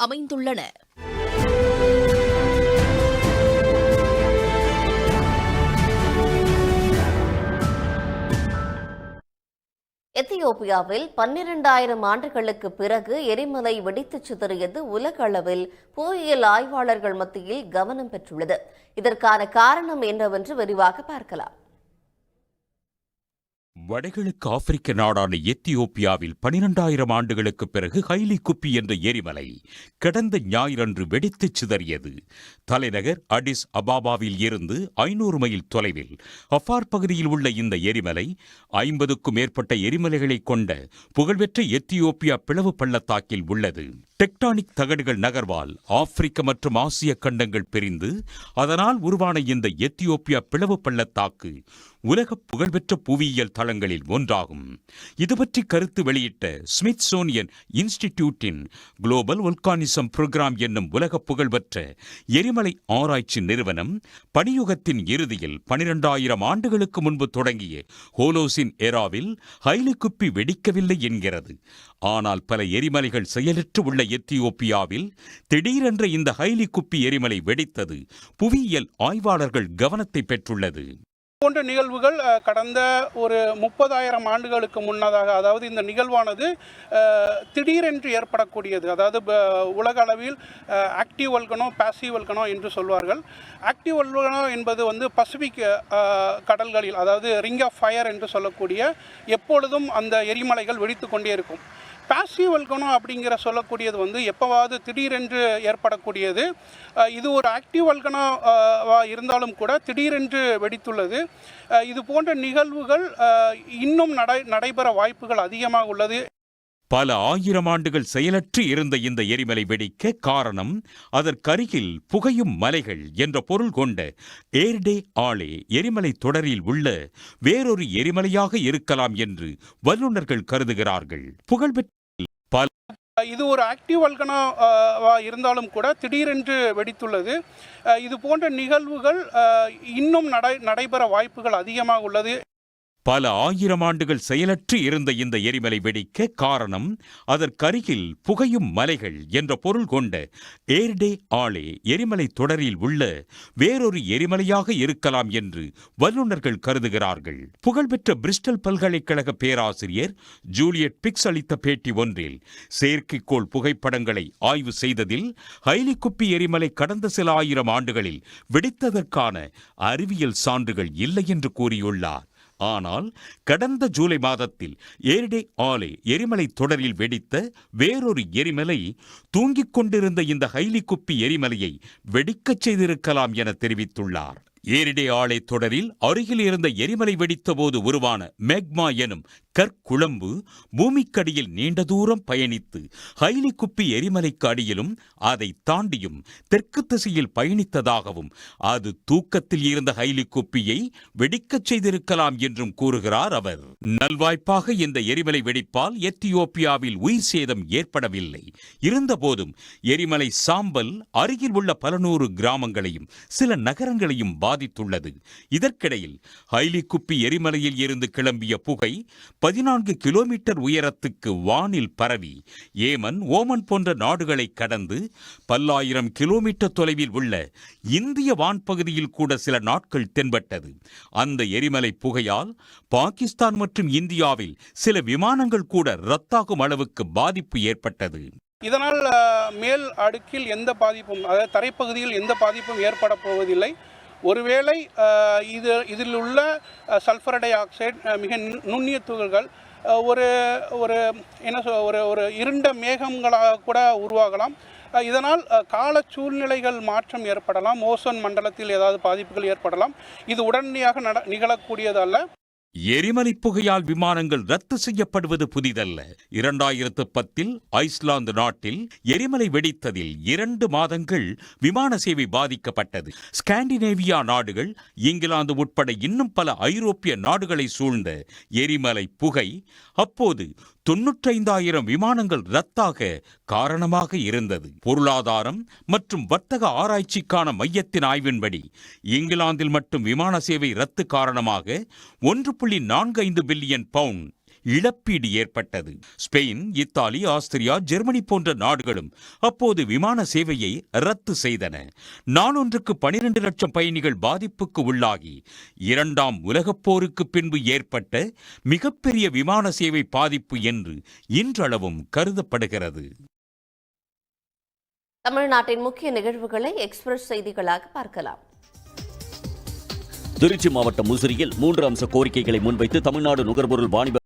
அமைந்துள்ளன. எத்தியோப்பியாவில் 12,000 ஆண்டுகளுக்கு பிறகு எரிமலை வெடித்துச் சிதறியது உலக அளவில் புவியியல் ஆய்வாளர்கள் மத்தியில் கவனம் பெற்றுள்ளது. இதற்கான காரணம் என்னவென்று விரிவாக பார்க்கலாம். வடகிழக்கு ஆப்பிரிக்க நாடான எத்தியோப்பியாவில் 12,000 ஆண்டுகளுக்கு பிறகு ஹைலி குப்பி என்ற எரிமலை கடந்த ஞாயிறன்று வெடித்துச் சிதறியது. தலைநகர் அடிஸ் அபாபாவில் இருந்து 500 மைல் தொலைவில் அஃபார் பகுதியில் உள்ள இந்த எரிமலை 50க்கும் மேற்பட்ட எரிமலைகளை கொண்ட புகழ்பெற்ற எத்தியோப்பியா பிளவு பள்ளத்தாக்கில் உள்ளது. டெக்டானிக் தகடுகள் நகர்வால் ஆப்பிரிக்க மற்றும் ஆசிய கண்டங்கள் பிரிந்து அதனால் உருவான இந்த எத்தியோப்பியா பிளவு பள்ளத்தாக்கு உலக புகழ்பெற்ற புவியியல் தளங்களில் ஒன்றாகும். இதுபற்றி கருத்து வெளியிட்ட ஸ்மித்சோனியன் இன்ஸ்டிடியூட்டின் குளோபல் வோல்கானிசம் புரோகிராம் என்னும் உலக புகழ்பெற்ற எரிமலை ஆராய்ச்சி நிறுவனம் பனியுகத்தின் இறுதியில் 12,000 ஆண்டுகளுக்கு முன்பு தொடங்கிய ஹோலோசின் எராவில் ஹைலி குப்பி வெடிக்கவில்லை என்கிறது. ஆனால் பல எரிமலைகள் செயலற்று உள்ள எத்தியோப்பியாவில் திடீரென்ற இந்த ஹைலி குப்பி எரிமலை வெடித்தது புவியியல் ஆய்வாளர்கள் கவனத்தை பெற்றுள்ளது. போன்ற நிகழ்வுகள் கடந்த ஒரு 30,000 ஆண்டுகளுக்கு முன்னதாக, அதாவது இந்த நிகழ்வானது திடீரென்று ஏற்படக்கூடியது. அதாவது உலக அளவில் ஆக்டிவ் வல்கனோ பாசிவ் வல்கனோ என்று சொல்வார்கள். ஆக்டிவ் வல்கனோ என்பது பசிபிக் கடல்களில், அதாவது ரிங் ஆஃப் ஃபயர் என்று சொல்லக்கூடிய எப்பொழுதும் அந்த எரிமலைகள் வெடித்து கொண்டே இருக்கும். பாசிவ் வல்கனோ அப்படிங்கிற சொல்லக்கூடியது எப்போவாவது திடீரென்று ஏற்படக்கூடியது. இது ஒரு ஆக்டிவ் வல்கனோ இருந்தாலும் கூட திடீரென்று வெடித்துள்ளது. இது போன்ற நிகழ்வுகள் இன்னும் நடைபெற வாய்ப்புகள் அதிகமாக உள்ளது. பல ஆயிரம் ஆண்டுகள் செயலற்று இருந்த இந்த எரிமலை வெடிக்க காரணம் அதற்கருகில் புகையும் மலைகள் என்ற பொருள் கொண்ட ஏர்டே ஆலே எரிமலை தொடரில் உள்ள வேறொரு எரிமலையாக இருக்கலாம் என்று வல்லுநர்கள் கருதுகிறார்கள். புகழ்பெற்ற இது ஒரு ஆக்டிவ் வல்கனோ இருந்தாலும் கூட திடீரென்று வெடித்துள்ளது. இது போன்ற நிகழ்வுகள் இன்னும் நடைபெற வாய்ப்புகள் அதிகமாக உள்ளது. பல ஆயிரம் ஆண்டுகள் செயலற்று இருந்த இந்த எரிமலை வெடிக்க காரணம் அதற்கருகில் புகையும் மலைகள் என்ற பொருள் கொண்ட ஏர்டே ஆலே எரிமலை தொடரில் உள்ள வேறொரு எரிமலையாக இருக்கலாம் என்று வல்லுநர்கள் கருதுகிறார்கள். புகழ்பெற்ற பிரிஸ்டல் பல்கலைக்கழக பேராசிரியர் ஜூலியட் பிக்ஸ் அளித்த பேட்டி ஒன்றில் செயற்கைக்கோள் புகைப்படங்களை ஆய்வு செய்ததில் ஹைலி குப்பி எரிமலை கடந்த சில ஆயிரம் ஆண்டுகளில் வெடித்ததற்கான அறிவியல் சான்றுகள் இல்லை என்று கூறியுள்ளார். ஆனால் கடந்த ஜூலை மாதத்தில் ஏர்டே ஆலே எரிமலை தொடரில் வெடித்த வேறொரு எரிமலை தூங்கிக் கொண்டிருந்த இந்த ஹைலி குப்பி எரிமலையை வெடிக்கச் செய்திருக்கலாம் என தெரிவித்துள்ளார். ஏர்டே ஆலே தொடரில் அருகில் இருந்த எரிமலை வெடித்த போது உருவான மேக்மா எனும் கற்குழம்பு பூமிக்கடியில் நீண்ட தூரம் பயணித்து ஹைலி குப்பி எரிமலைக்கு அடியிலும் அதை தாண்டியும் தெற்கு திசையில் பயணித்ததாகவும் அது தூக்கத்தில் இருந்த ஹைலி குப்பியை வெடிக்கச் செய்திருக்கலாம் என்றும் கூறுகிறார் அவர். நல்வாய்ப்பாக இந்த எரிமலை வெடிப்பால் எத்தியோப்பியாவில் உயிர் சேதம் ஏற்படவில்லை. இருந்தபோதும் எரிமலை சாம்பல் அருகில் உள்ள பல நூறு கிராமங்களையும் சில நகரங்களையும் பாதித்துள்ளது. இதற்கிடையில் ஹைலி குப்பி எரிமலையில் இருந்து கிளம்பிய புகை 14 கிலோமீட்டர் உயரத்துக்கு வானில் பரவி ஏமன், ஓமன் போன்ற நாடுகளை கடந்து பல்லாயிரம் கிலோமீட்டர் தொலைவில் உள்ள இந்திய வான்பகுதியில் கூட சில நாட்கள் தென்பட்டது. அந்த எரிமலை புகையால் பாகிஸ்தான் மற்றும் இந்தியாவில் சில விமானங்கள் கூட ரத்தாகும் அளவுக்கு பாதிப்பு ஏற்பட்டது. இதனால் மேல் அடுக்கில் எந்த பாதிப்பும், அதாவது தரைப்பகுதியில் எந்த பாதிப்பும் ஏற்பட போவதில்லை. ஒருவேளை இதில் உள்ள சல்ஃபர் டை ஆக்சைடு மிக நுண்ணிய துகள்கள் ஒரு இருண்ட மேகங்களாக கூட உருவாகலாம். இதனால் கால சூழ்நிலைகள் மாற்றம் ஏற்படலாம். ஓசோன் மண்டலத்தில் ஏதாவது பாதிப்புகள் ஏற்படலாம். இது உடனடியாக நிகழக்கூடியதல்ல. எரிமலை புகையால் விமானங்கள் ரத்து செய்யப்படுவது புதிதல்ல. 2010 ஐஸ்லாந்து நாட்டில் எரிமலை வெடித்ததில் 2 மாதங்கள் விமான சேவை பாதிக்கப்பட்டது. ஸ்காண்டினேவியா நாடுகள், இங்கிலாந்து உட்பட இன்னும் பல ஐரோப்பிய நாடுகளை சூழ்ந்த எரிமலை புகை அப்போது 95,000 விமானங்கள் ரத்தாக காரணமாக இருந்தது. பொருளாதாரம் மற்றும் வர்த்தக ஆராய்ச்சிக்கான மையத்தின் ஆய்வின்படி இங்கிலாந்தில் மட்டும் விமான சேவை ரத்து காரணமாக 1.45 பில்லியன் பவுண்ட் இழப்பீடு ஏற்பட்டது. ஸ்பெயின், இத்தாலி, ஆஸ்திரியா, ஜெர்மனி போன்ற நாடுகளும் அப்போது விமான சேவையை ரத்து செய்தன. நாளொன்றுக்கு 12 லட்சம் பயணிகள் பாதிப்புக்கு உள்ளாகி 2ஆம் உலகப் போருக்கு பின்பு ஏற்பட்ட மிகப்பெரிய விமான சேவை பாதிப்பு என்று இன்றளவும் கருதப்படுகிறது. தமிழ்நாட்டின் முக்கிய நிகழ்வுகளை எக்ஸ்பிரஸ் செய்திகளாக பார்க்கலாம். திருச்சி மாவட்டம் முசிறியில் 3 அம்ச கோரிக்கைகளை முன்வைத்து தமிழ்நாடு நுகர்பொருள் வாணிப